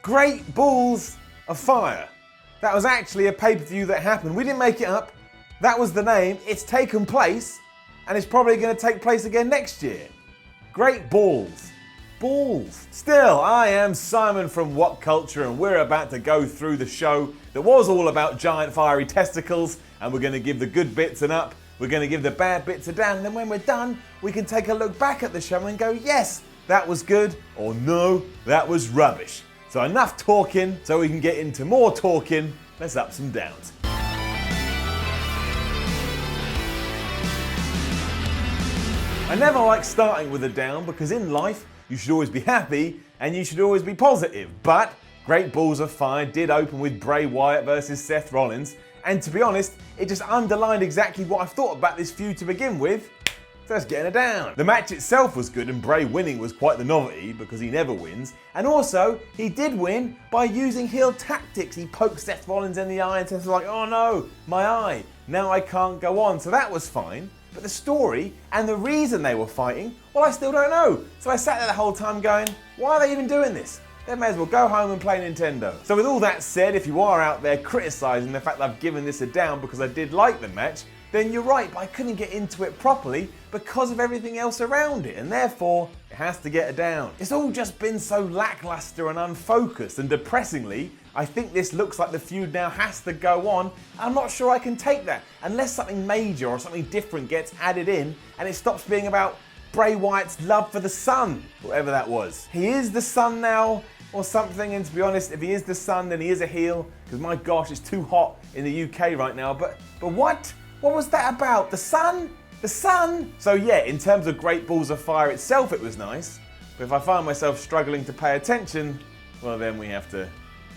Great Balls of Fire. That was actually a pay-per-view that happened. We didn't make it up. That was the name. It's taken place, and it's probably going to take place again next year. Great Balls. Balls. Still, I am Simon from WhatCulture, and we're about to go through the show that was all about giant fiery testicles, and we're going to give the good bits an up, we're going to give the bad bits a down, and then when we're done, we can take a look back at the show and go, yes, that was good, or no, that was rubbish. So enough talking, so we can get into more talking. Let's up some downs. I never like starting with a down because in life, you should always be happy and you should always be positive. But Great Balls of Fire did open with Bray Wyatt versus Seth Rollins. And to be honest, it just underlined exactly what I've thought about this feud to begin with. So let's get a down. The match itself was good and Bray winning was quite the novelty because he never wins. And also, he did win by using heel tactics. He poked Seth Rollins in the eye and Seth was like, oh no, my eye, now I can't go on. So that was fine. But the story and the reason they were fighting, well, I still don't know. So I sat there the whole time going, why are they even doing this? They may as well go home and play Nintendo. So with all that said, if you are out there criticising the fact that I've given this a down because I did like the match, then you're right, but I couldn't get into it properly because of everything else around it, and therefore, it has to get a down. It's all just been so lackluster and unfocused, and depressingly, I think this looks like the feud now has to go on. I'm not sure I can take that, unless something major or something different gets added in, and it stops being about Bray Wyatt's love for the sun, whatever that was. He is the sun now, or something, and to be honest, if he is the sun, then he is a heel, because my gosh, it's too hot in the UK right now, but what? What was that about? The sun? The sun? So yeah, in terms of Great Balls of Fire itself, it was nice. But if I find myself struggling to pay attention, well then we have to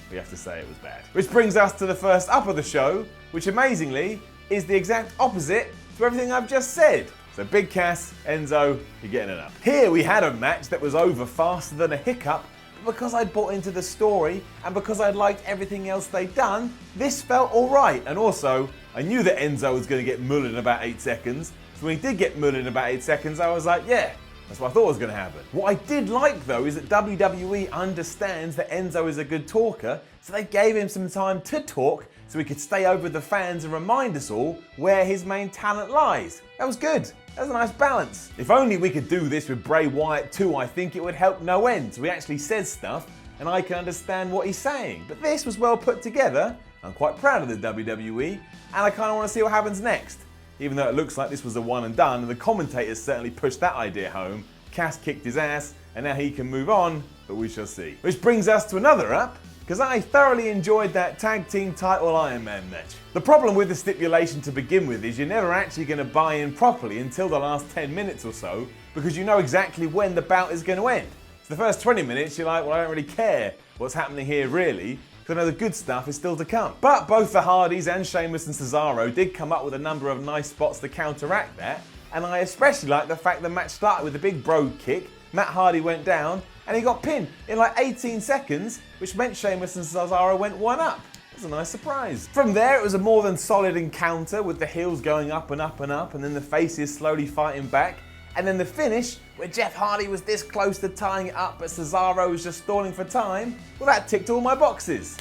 say it was bad. Which brings us to the first up of the show, which amazingly is the exact opposite to everything I've just said. So Big Cast Enzo, you're getting it up. Here we had a match that was over faster than a hiccup, but because I'd bought into the story and because I'd liked everything else they'd done, this felt alright. And also, I knew that Enzo was going to get mullered in about 8 seconds. So when he did get mullered in about 8 seconds, I was like, yeah, that's what I thought was going to happen. What I did like though is that WWE understands that Enzo is a good talker, so they gave him some time to talk so he could stay over with the fans and remind us all where his main talent lies. That was good. That was a nice balance. If only we could do this with Bray Wyatt too, I think it would help no end. So he actually says stuff and I can understand what he's saying. But this was well put together. I'm quite proud of the WWE and I kind of want to see what happens next. Even though it looks like this was a one and done, and the commentators certainly pushed that idea home. Cass kicked his ass and now he can move on, but we shall see. Which brings us to another up, because I thoroughly enjoyed that tag team title Iron Man match. The problem with the stipulation to begin with is you're never actually going to buy in properly until the last 10 minutes or so, because you know exactly when the bout is going to end. So the first 20 minutes you're like, well, I don't really care what's happening here really, because I know the good stuff is still to come. But both the Hardys and Sheamus and Cesaro did come up with a number of nice spots to counteract that, and I especially like the fact the match started with a big brogue kick, Matt Hardy went down, and he got pinned in like 18 seconds, which meant Sheamus and Cesaro went one up. It was a nice surprise. From there, it was a more than solid encounter with the heels going up and up and up, and then the faces slowly fighting back. And then the finish, where Jeff Hardy was this close to tying it up, but Cesaro was just stalling for time, well, that ticked all my boxes.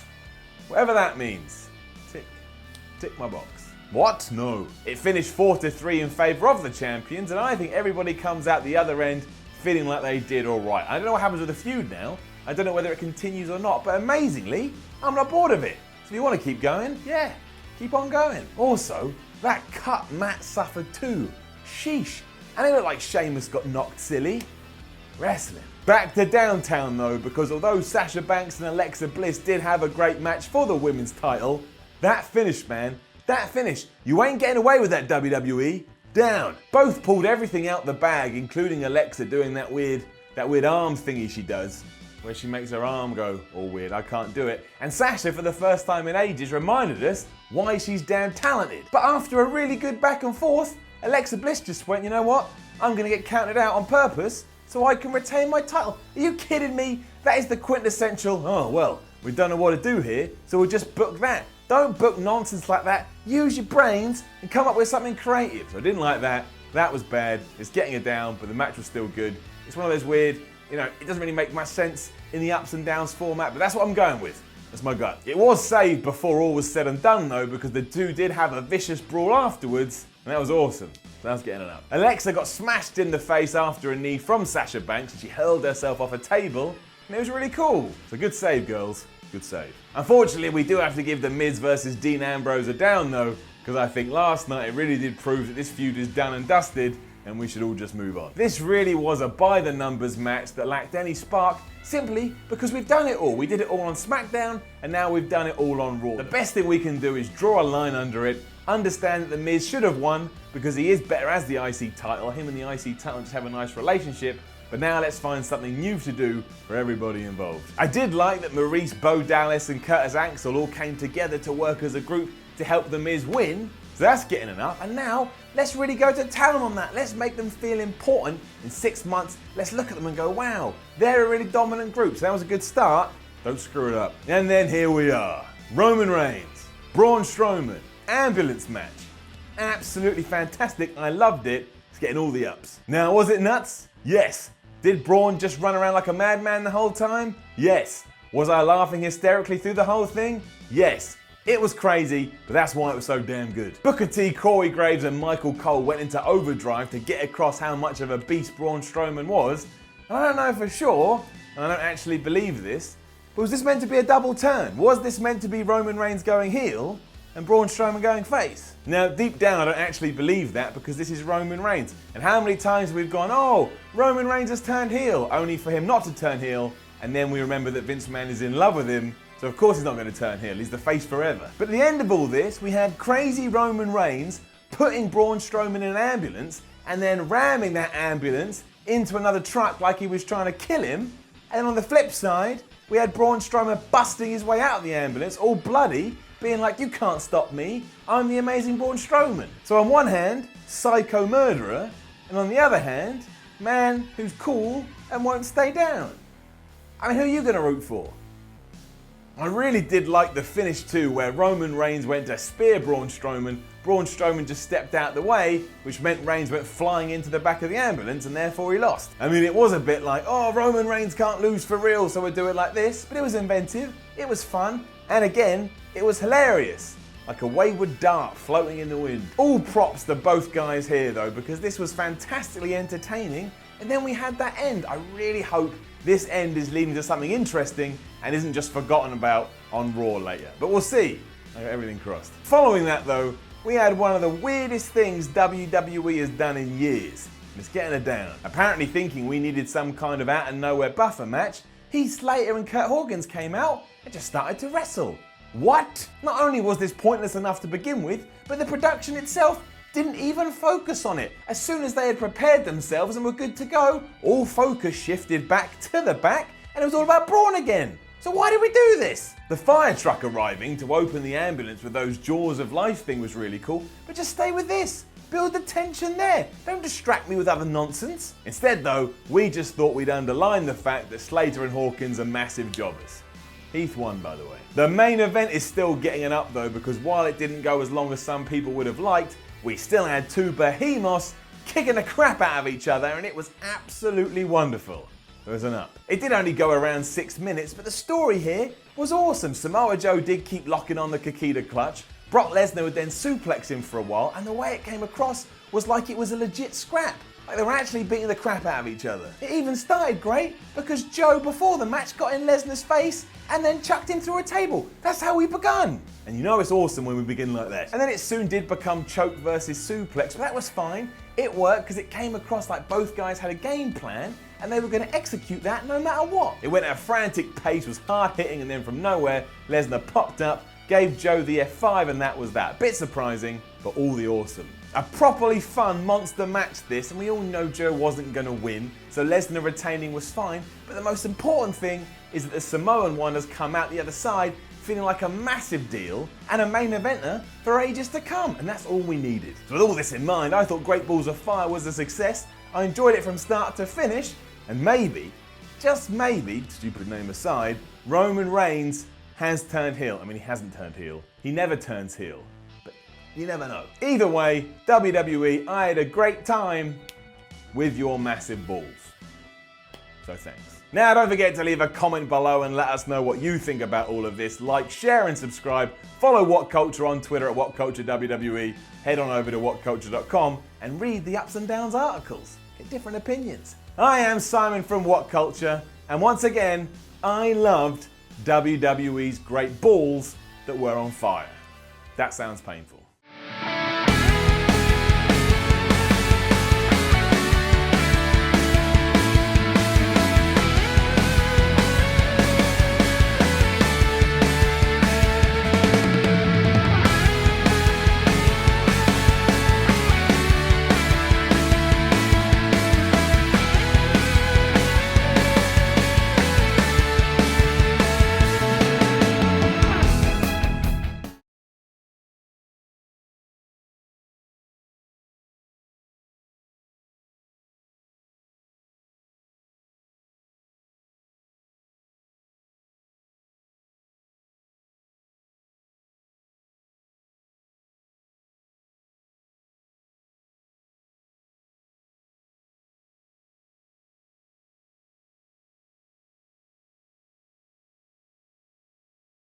Whatever that means. Tick my box. What? No. It finished 4-3 in favour of the champions, and I think everybody comes out the other end feeling like they did all right. I don't know what happens with the feud now. I don't know whether it continues or not, but amazingly, I'm not bored of it. So if you want to keep going, yeah, keep on going. Also, that cut Matt suffered too. Sheesh. And it looked like Sheamus got knocked silly. Wrestling. Back to downtown though, because although Sasha Banks and Alexa Bliss did have a great match for the women's title, that finish, man, that finish, you ain't getting away with that WWE. Down. Both pulled everything out the bag, including Alexa doing that weird arm thingy she does, where she makes her arm go all weird. I can't do it. And Sasha, for the first time in ages, reminded us why she's damn talented. But after a really good back and forth, Alexa Bliss just went, you know what? I'm going to get counted out on purpose so I can retain my title. Are you kidding me? That is the quintessential, oh well, we don't know what to do here, so we'll just book that. Don't book nonsense like that. Use your brains and come up with something creative. So I didn't like that. That was bad. It's getting it down, but the match was still good. It's one of those weird, You know, it doesn't really make much sense in the ups and downs format, but that's what I'm going with. That's my gut. It was saved before all was said and done though, because the two did have a vicious brawl afterwards, and that was awesome. So that's getting it up. Alexa got smashed in the face after a knee from Sasha Banks, and she hurled herself off a table, and it was really cool. So good save, girls. Good save. Unfortunately, we do have to give The Miz versus Dean Ambrose a down though, because I think last night it really did prove that this feud is done and dusted, and we should all just move on. This really was a by-the-numbers match that lacked any spark, simply because we've done it all. We did it all on SmackDown, and now we've done it all on Raw. The best thing we can do is draw a line under it, understand that The Miz should have won, because he is better as the IC title. Him and the IC title just have a nice relationship, but now let's find something new to do for everybody involved. I did like that Maurice, Bo Dallas, and Curtis Axel all came together to work as a group to help The Miz win, so that's getting enough. And now, let's really go to town on that. Let's make them feel important. In 6 months, let's look at them and go, wow, they're a really dominant group. So that was a good start. Don't screw it up. And then here we are. Roman Reigns, Braun Strowman, ambulance match. Absolutely fantastic. I loved it. It's getting all the ups. Now, was it nuts? Yes. Did Braun just run around like a madman the whole time? Yes. Was I laughing hysterically through the whole thing? Yes. It was crazy, but that's why it was so damn good. Booker T, Corey Graves, and Michael Cole went into overdrive to get across how much of a beast Braun Strowman was. And I don't know for sure, and I don't actually believe this, but was this meant to be a double turn? Was this meant to be Roman Reigns going heel and Braun Strowman going face? Now, deep down, I don't actually believe that, because this is Roman Reigns. And how many times we've gone, oh, Roman Reigns has turned heel, only for him not to turn heel, and then we remember that Vince McMahon is in love with him, so of course he's not going to turn heel, he's the face forever. But at the end of all this, we had crazy Roman Reigns putting Braun Strowman in an ambulance and then ramming that ambulance into another truck like he was trying to kill him. And then on the flip side, we had Braun Strowman busting his way out of the ambulance, all bloody, being like, you can't stop me, I'm the amazing Braun Strowman. So on one hand, psycho murderer, and on the other hand, man who's cool and won't stay down. I mean, who are you going to root for? I really did like the finish too, where Roman Reigns went to spear Braun Strowman just stepped out the way, which meant Reigns went flying into the back of the ambulance and therefore he lost. I mean, it was a bit like, oh, Roman Reigns can't lose for real, so we'll do it like this, but it was inventive, it was fun, and again, it was hilarious. Like a wayward dart floating in the wind. All props to both guys here though, because this was fantastically entertaining, and then we had that end. I really hope this end is leading to something interesting and isn't just forgotten about on Raw later. But we'll see. I got everything crossed. Following that though, we had one of the weirdest things WWE has done in years. And it's getting it down. Apparently thinking we needed some kind of out of nowhere buffer match, Heath Slater and Curt Hawkins came out and just started to wrestle. What? Not only was this pointless enough to begin with, but the production itself didn't even focus on it. As soon as they had prepared themselves and were good to go, all focus shifted back to the back and it was all about Braun again. So why did we do this? The fire truck arriving to open the ambulance with those jaws of life thing was really cool, but just stay with this. Build the tension there. Don't distract me with other nonsense. Instead though, we just thought we'd underline the fact that Slater and Hawkins are massive jobbers. Heath won, by the way. The main event is still getting an up though, because while it didn't go as long as some people would have liked, we still had two behemoths kicking the crap out of each other and it was absolutely wonderful. There was an up. It did only go around 6 minutes, but the story here was awesome. Samoa Joe did keep locking on the Kikita clutch. Brock Lesnar would then suplex him for a while, and the way it came across was like it was a legit scrap. Like they were actually beating the crap out of each other. It even started great because Joe, before the match, got in Lesnar's face and then chucked him through a table. That's how we begun. And you know it's awesome when we begin like that. And then it soon did become choke versus suplex, but that was fine. It worked because it came across like both guys had a game plan and they were going to execute that no matter what. It went at a frantic pace, was hard hitting, and then from nowhere, Lesnar popped up, gave Joe the F5, and that was that. A bit surprising, but all the awesome. A properly fun monster match this, and we all know Joe wasn't going to win, so Lesnar retaining was fine, but the most important thing is that the Samoan one has come out the other side feeling like a massive deal and a main eventer for ages to come, and that's all we needed. So with all this in mind, I thought Great Balls of Fire was a success. I enjoyed it from start to finish, and maybe, just maybe, stupid name aside, Roman Reigns has turned heel. I mean, he hasn't turned heel. He never turns heel. But you never know. Either way, WWE, I had a great time with your massive balls. So thanks. Now don't forget to leave a comment below and let us know what you think about all of this. Like, share and subscribe. Follow WhatCulture on Twitter at WhatCulture WWE. Head on over to WhatCulture.com and read the ups and downs articles. Get different opinions. I am Simon from WhatCulture, and once again, I loved WWE's great balls that were on fire. That sounds painful.